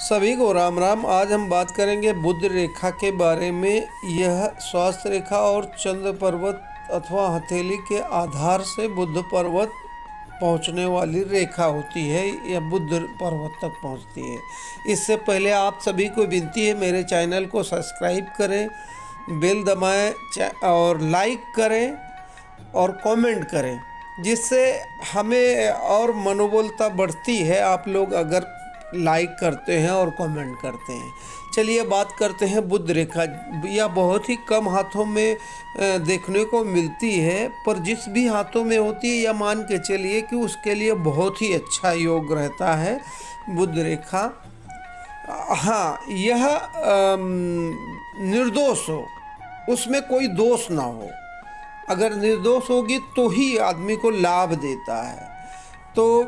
सभी को राम राम। आज हम बात करेंगे बुध रेखा के बारे में। यह स्वास्थ्य रेखा और चंद्र पर्वत अथवा हथेली के आधार से बुध पर्वत पहुंचने वाली रेखा होती है या बुध पर्वत तक पहुंचती है। इससे पहले आप सभी को विनती है, मेरे चैनल को सब्सक्राइब करें, बेल दबाएं और लाइक करें और कमेंट करें, जिससे हमें और मनोबलता बढ़ती है। आप लोग अगर लाइक करते हैं और कमेंट करते हैं। चलिए बात करते हैं बुध रेखा। यह बहुत ही कम हाथों में देखने को मिलती है, पर जिस भी हाथों में होती है यह मान के चलिए कि उसके लिए बहुत ही अच्छा योग रहता है बुध रेखा। हाँ, यह निर्दोष हो, उसमें कोई दोष ना हो। अगर निर्दोष होगी तो ही आदमी को लाभ देता है। तो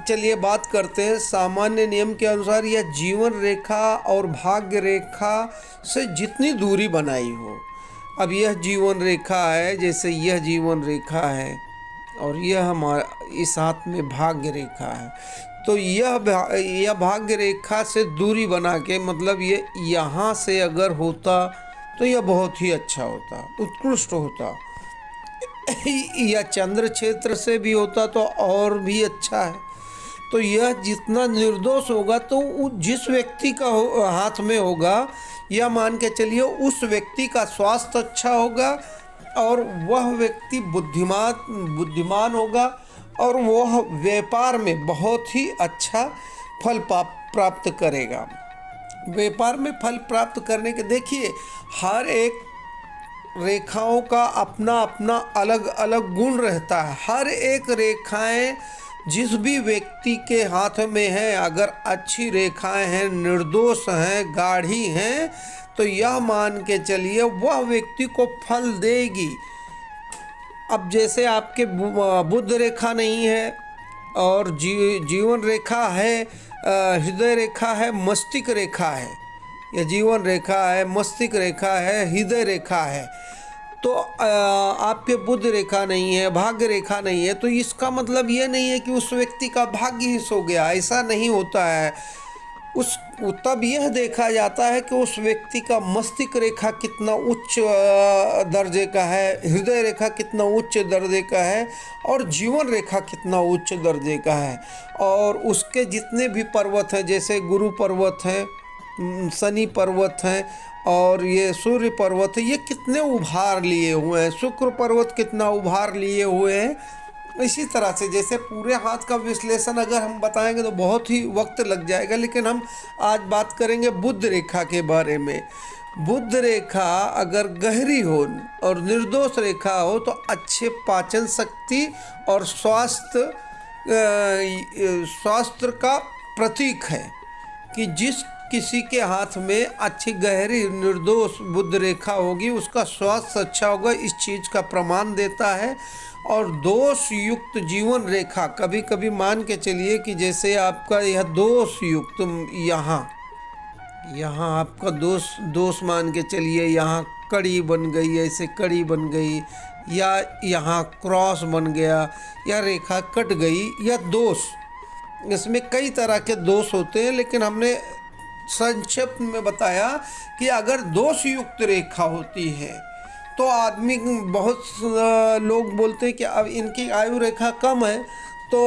चलिए बात करते हैं। सामान्य नियम के अनुसार यह जीवन रेखा और भाग्य रेखा से जितनी दूरी बनाई हो। अब यह जीवन रेखा है, जैसे यह जीवन रेखा है और यह हमारा इस हाथ में भाग्य रेखा है, तो यह भाग्य रेखा से दूरी बना के, मतलब ये यहाँ से अगर होता तो यह बहुत ही अच्छा होता, उत्कृष्ट होता। या चंद्र क्षेत्र से भी होता तो और भी अच्छा है। तो यह जितना निर्दोष होगा तो जिस व्यक्ति का हाथ में होगा, यह मान के चलिए उस व्यक्ति का स्वास्थ्य अच्छा होगा और वह व्यक्ति बुद्धिमान होगा और वह व्यापार में बहुत ही अच्छा फल प्राप्त करेगा। व्यापार में फल प्राप्त करने के देखिए, हर एक रेखाओं का अपना अपना अलग अलग गुण रहता है। हर एक रेखाएं जिस भी व्यक्ति के हाथ में है, अगर अच्छी रेखाएं हैं, निर्दोष हैं, गाढ़ी हैं, तो यह मान के चलिए वह व्यक्ति को फल देगी। अब जैसे आपके बुध रेखा नहीं है और जीवन रेखा है, हृदय रेखा है, मस्तिष्क रेखा है, यह जीवन रेखा है, मस्तिष्क रेखा है, हृदय रेखा है, तो आपके बुध रेखा नहीं है, भाग्य रेखा नहीं है, तो इसका मतलब ये नहीं है कि उस व्यक्ति का भाग्य ही सो गया। ऐसा नहीं होता है। तब यह देखा जाता है कि उस व्यक्ति का मस्तिष्क रेखा कितना उच्च दर्जे का है, हृदय रेखा कितना उच्च दर्जे का है और जीवन रेखा कितना उच्च दर्जे का है। और उसके जितने भी पर्वत हैं, जैसे गुरु पर्वत है, शनि पर्वत है और ये सूर्य पर्वत है, ये कितने उभार लिए हुए हैं, शुक्र पर्वत कितना उभार लिए हुए हैं। इसी तरह से जैसे पूरे हाथ का विश्लेषण अगर हम बताएंगे तो बहुत ही वक्त लग जाएगा, लेकिन हम आज बात करेंगे बुध रेखा के बारे में। बुध रेखा अगर गहरी हो और निर्दोष रेखा हो तो अच्छे पाचन शक्ति और स्वास्थ्य का प्रतीक है कि जिस किसी के हाथ में अच्छी गहरी निर्दोष बुध रेखा होगी उसका स्वास्थ्य अच्छा होगा, इस चीज़ का प्रमाण देता है। और दोष युक्त जीवन रेखा, कभी कभी मान के चलिए कि जैसे आपका यह दोष युक्त यहाँ आपका दोष मान के चलिए, यहाँ कड़ी बन गई, ऐसे कड़ी बन गई, या यहाँ क्रॉस बन गया, या रेखा कट गई, या दोष। इसमें कई तरह के दोष होते हैं, लेकिन हमने संक्षिप्त में बताया कि अगर दोष युक्त रेखा होती है तो आदमी, बहुत लोग बोलते हैं कि अब इनकी आयु रेखा कम है तो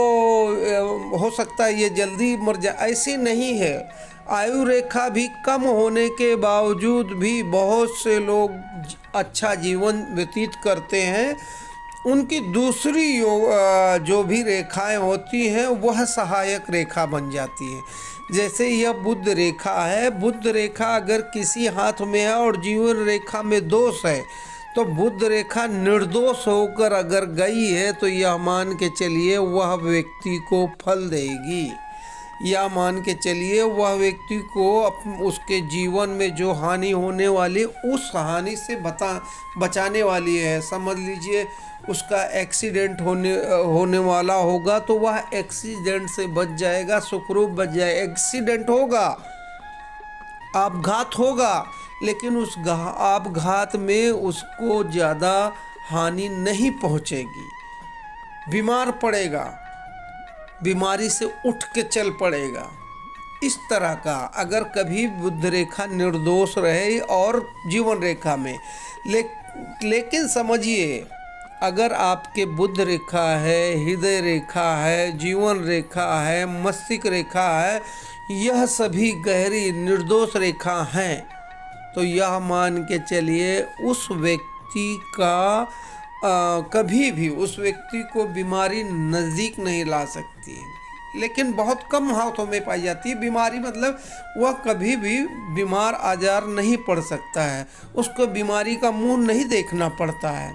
हो सकता है ये जल्दी मर जाए। ऐसी नहीं है। आयु रेखा भी कम होने के बावजूद भी बहुत से लोग अच्छा जीवन व्यतीत करते हैं। उनकी दूसरी जो भी रेखाएं होती हैं वह सहायक रेखा बन जाती है। जैसे यह बुध रेखा है, बुध रेखा अगर किसी हाथ में है और जीवन रेखा में दोष है, तो बुध रेखा निर्दोष होकर अगर गई है तो यह मान के चलिए वह व्यक्ति को फल देगी। या मान के चलिए वह व्यक्ति को उसके जीवन में जो हानि होने वाली, उस हानि से बचाने वाली है। समझ लीजिए उसका एक्सीडेंट होने वाला होगा तो वह एक्सीडेंट से बच जाएगा, सुखरूप बच जाएगा। एक्सीडेंट होगा, आपघात होगा, लेकिन उस आपघात में उसको ज़्यादा हानि नहीं पहुंचेगी। बीमार पड़ेगा, बीमारी से उठ के चल पड़ेगा, इस तरह का अगर कभी बुध रेखा निर्दोष रहे और जीवन रेखा में, लेकिन समझिए अगर आपके बुध रेखा है, हृदय रेखा है, जीवन रेखा है, मस्तिष्क रेखा है, यह सभी गहरी निर्दोष रेखा हैं, तो यह मान के चलिए उस व्यक्ति का कभी भी उस व्यक्ति को बीमारी नज़दीक नहीं ला सकती है। लेकिन बहुत कम हाथों में पाई जाती है बीमारी, मतलब वह कभी भी बीमार आजार नहीं पड़ सकता है, उसको बीमारी का मुंह नहीं देखना पड़ता है।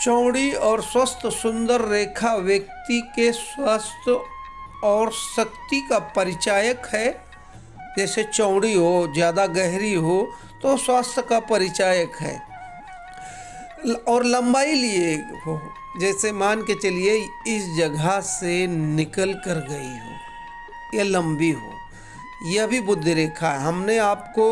चौड़ी और स्वस्थ सुंदर रेखा व्यक्ति के स्वास्थ्य और शक्ति का परिचायक है। जैसे चौड़ी हो, ज़्यादा गहरी हो तो स्वास्थ्य का परिचायक है, और लंबाई लिए हो, जैसे मान के चलिए इस जगह से निकल कर गई हो या लंबी हो, यह भी बुध रेखा है। हमने आपको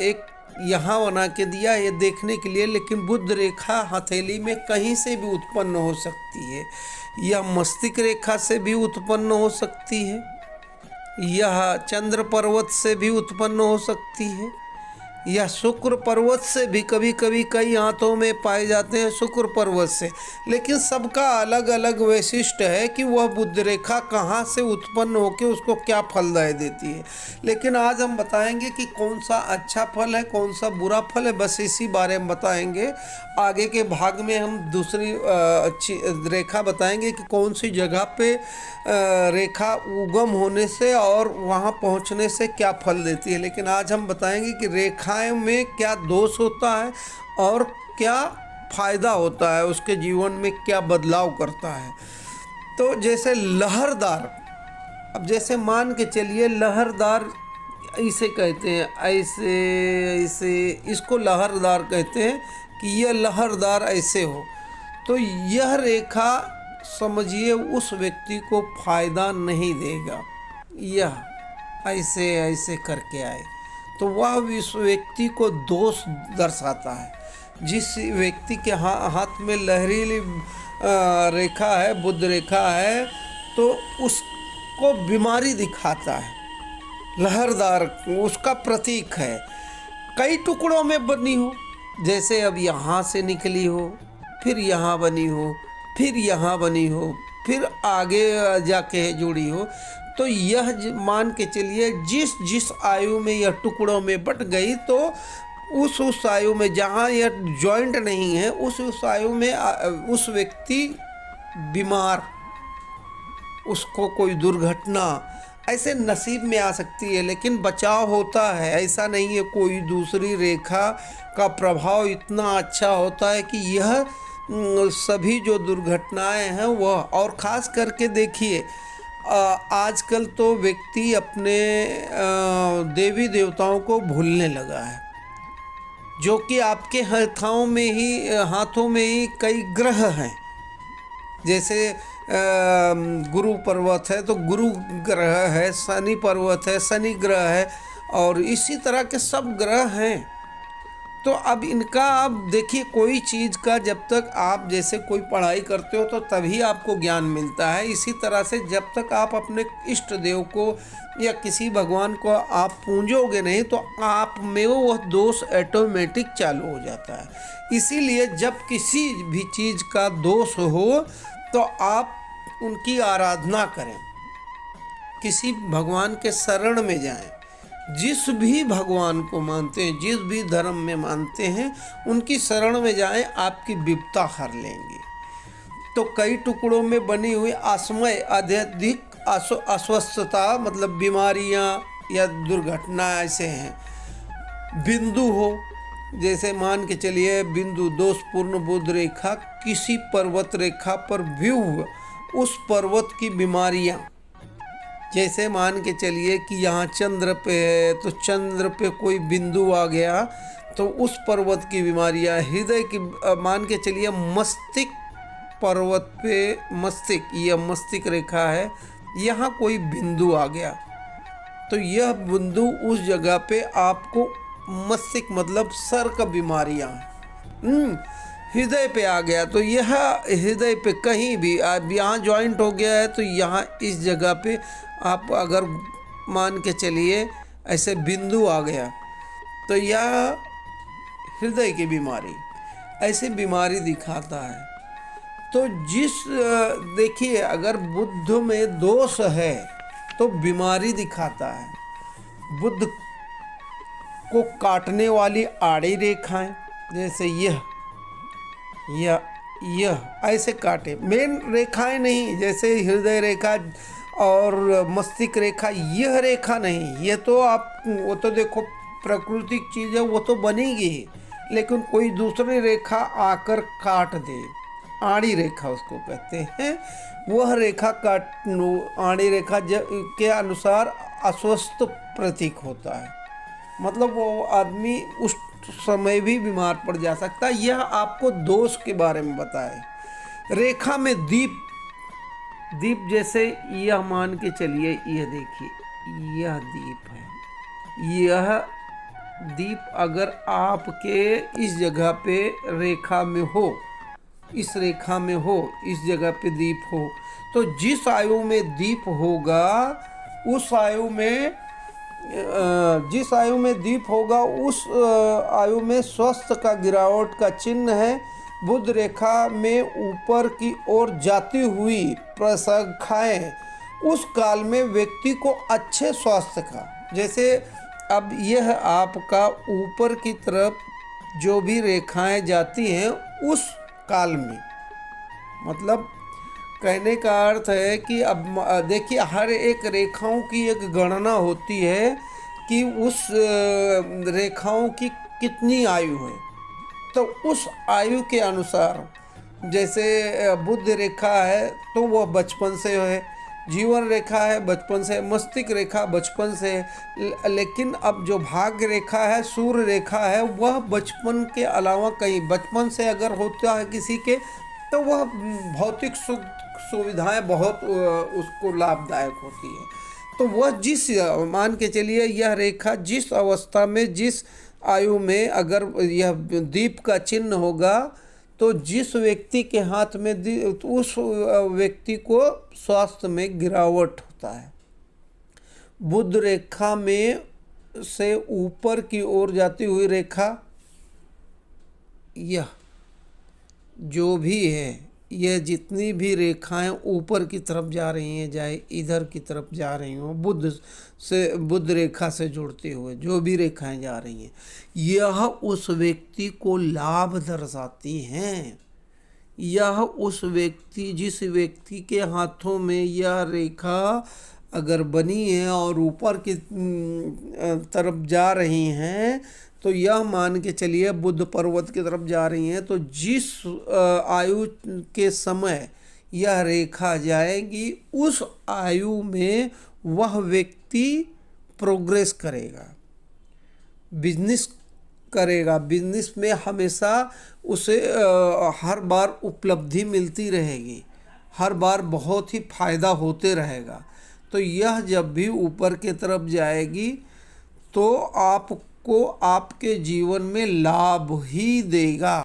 एक यहाँ बना के दिया ये देखने के लिए, लेकिन बुध रेखा हथेली में कहीं से भी उत्पन्न हो सकती है, यह मस्तिष्क रेखा से भी उत्पन्न हो सकती है, यह चंद्र पर्वत से भी उत्पन्न हो सकती है, यह शुक्र पर्वत से भी कभी कभी कई हाथों में पाए जाते हैं, शुक्र पर्वत से। लेकिन सबका अलग अलग वैशिष्ट है कि वह बुध रेखा कहाँ से उत्पन्न होकर उसको क्या फलदाय देती है। लेकिन आज हम बताएंगे कि कौन सा अच्छा फल है, कौन सा बुरा फल है, बस इसी बारे में बताएंगे। आगे के भाग में हम दूसरी अच्छी रेखा बताएंगे कि कौन सी जगह पे रेखा उगम होने से और वहाँ पहुँचने से क्या फल देती है। लेकिन आज हम बताएंगे कि रेखाएं में क्या दोष होता है और क्या फायदा होता है, उसके जीवन में क्या बदलाव करता है। तो जैसे लहरदार, अब जैसे मान के चलिए लहरदार इसे कहते हैं, ऐसे ऐसे इसको लहरदार कहते हैं कि यह लहरदार ऐसे हो, तो यह रेखा समझिए उस व्यक्ति को फायदा नहीं देगा। यह ऐसे ऐसे करके आए तो वह उस व्यक्ति को दोष दर्शाता है। जिस व्यक्ति के हाथ में लहरीली रेखा है, बुध रेखा है, तो उसको बीमारी दिखाता है। लहरदार उसका प्रतीक है। कई टुकड़ों में बनी हो, जैसे अब यहाँ से निकली हो, फिर यहाँ बनी हो, फिर यहाँ बनी हो, फिर आगे जाके जुड़ी हो, तो यह मान के चलिए जिस जिस आयु में यह टुकड़ों में बट गई, तो उस आयु में जहाँ यह जॉइंट नहीं है उस आयु में उस व्यक्ति बीमार, उसको कोई दुर्घटना ऐसे नसीब में आ सकती है। लेकिन बचाव होता है, ऐसा नहीं है। कोई दूसरी रेखा का प्रभाव इतना अच्छा होता है कि यह सभी जो दुर्घटनाएं हैं वह, और ख़ास करके देखिए आजकल तो व्यक्ति अपने देवी देवताओं को भूलने लगा है, जो कि आपके हाथों में ही कई ग्रह हैं। जैसे गुरु पर्वत है तो गुरु ग्रह है, शनि पर्वत है, शनि ग्रह है, और इसी तरह के सब ग्रह हैं। तो अब इनका आप देखिए, कोई चीज़ का जब तक आप जैसे कोई पढ़ाई करते हो तो तभी आपको ज्ञान मिलता है। इसी तरह से जब तक आप अपने इष्ट देव को या किसी भगवान को आप पूजोगे नहीं तो आप में वह दोष ऑटोमेटिक चालू हो जाता है। इसीलिए जब किसी भी चीज़ का दोष हो तो आप उनकी आराधना करें, किसी भगवान के शरण में जाएं। जिस भी भगवान को मानते हैं, जिस भी धर्म में मानते हैं, उनकी शरण में जाएं, आपकी विपदा हर लेंगे। तो कई टुकड़ों में बनी हुई आसमय अत्यधिक अस्वस्थता, मतलब बीमारियां या दुर्घटना ऐसे हैं। बिंदु हो, जैसे मान के चलिए बिंदु दोषपूर्ण बुध रेखा किसी पर्वत रेखा पर व्यूह, उस पर्वत की बीमारियां, जैसे मान के चलिए कि यहाँ चंद्र पे है तो चंद्र पे कोई बिंदु आ गया तो उस पर्वत की बीमारियाँ। हृदय की मान के चलिए मस्तिष्क पर्वत पे, मस्तिष्क, यह मस्तिष्क रेखा है, यहाँ कोई बिंदु आ गया तो यह बिंदु उस जगह पे आपको मस्तिष्क मतलब सर का बीमारियाँ, हृदय पे आ गया तो यह हृदय पे कहीं भी अब यहाँ जॉइंट हो गया है तो यहाँ इस जगह पे आप अगर मान के चलिए ऐसे बिंदु आ गया, तो यह हृदय की बीमारी, ऐसी बीमारी दिखाता है। तो देखिए, अगर बुद्ध में दोष है तो बीमारी दिखाता है। बुद्ध को काटने वाली आड़ी रेखाएं, जैसे यह ऐसे काटे, मेन रेखाएं नहीं, जैसे हृदय रेखा और मस्तिष्क रेखा, यह रेखा नहीं, ये तो वो तो देखो प्राकृतिक चीज़ है, वो तो बनेगी ही, लेकिन कोई दूसरी रेखा आकर काट दे, आड़ी रेखा उसको कहते हैं। वह रेखा आड़ी रेखा के अनुसार अस्वस्थ प्रतीक होता है, मतलब वो आदमी उस समय भी बीमार पड़ जा सकता है। यह आपको दोष के बारे में बताए। रेखा में दीप जैसे यह मान के चलिए, यह देखिए, यह दीप है। यह दीप अगर आपके इस जगह पे रेखा में हो, इस रेखा में हो, इस जगह पे दीप हो, तो जिस आयु में दीप होगा उस आयु में जिस आयु में दीप होगा उस आयु में स्वास्थ्य का गिरावट का चिन्ह है। बुध रेखा में ऊपर की ओर जाती हुई प्रशाखाएं उस काल में व्यक्ति को अच्छे स्वास्थ्य का, जैसे अब यह आपका ऊपर की तरफ जो भी रेखाएं जाती हैं उस काल में, मतलब कहने का अर्थ है कि अब देखिए, हर एक रेखाओं की एक गणना होती है कि उस रेखाओं की कितनी आयु है, तो उस आयु के अनुसार, जैसे बुध रेखा है तो वह बचपन से है, जीवन रेखा है बचपन से, मस्तिष्क रेखा बचपन से, लेकिन अब जो भाग्य रेखा है, सूर्य रेखा है, वह बचपन के अलावा कहीं, बचपन से अगर होता है किसी के तो वह भौतिक सुविधाएं बहुत उसको लाभदायक होती है। तो वह जिस, मान के चलिए यह रेखा जिस अवस्था में, जिस आयु में अगर यह दीप का चिन्ह होगा तो जिस व्यक्ति के हाथ में उस व्यक्ति को स्वास्थ्य में गिरावट होता है। बुध रेखा में से ऊपर की ओर जाती हुई रेखा, यह जो भी है, यह जितनी भी रेखाएं ऊपर की तरफ जा रही हैं, चाहे इधर की तरफ जा रही हों, बुध रेखा से जुड़ते हुए जो भी रेखाएं जा रही हैं, यह उस व्यक्ति को लाभ दर्शाती हैं। यह उस व्यक्ति, जिस व्यक्ति के हाथों में यह रेखा अगर बनी है और ऊपर की तरफ जा रही हैं, तो यह मान के चलिए बुध पर्वत की तरफ जा रही हैं, तो जिस आयु के समय यह रेखा जाएगी उस आयु में वह व्यक्ति प्रोग्रेस करेगा, बिजनेस करेगा, बिजनेस में हमेशा उसे हर बार उपलब्धि मिलती रहेगी, हर बार बहुत ही फायदा होते रहेगा। तो यह जब भी ऊपर की तरफ जाएगी तो आपको आपके जीवन में लाभ ही देगा।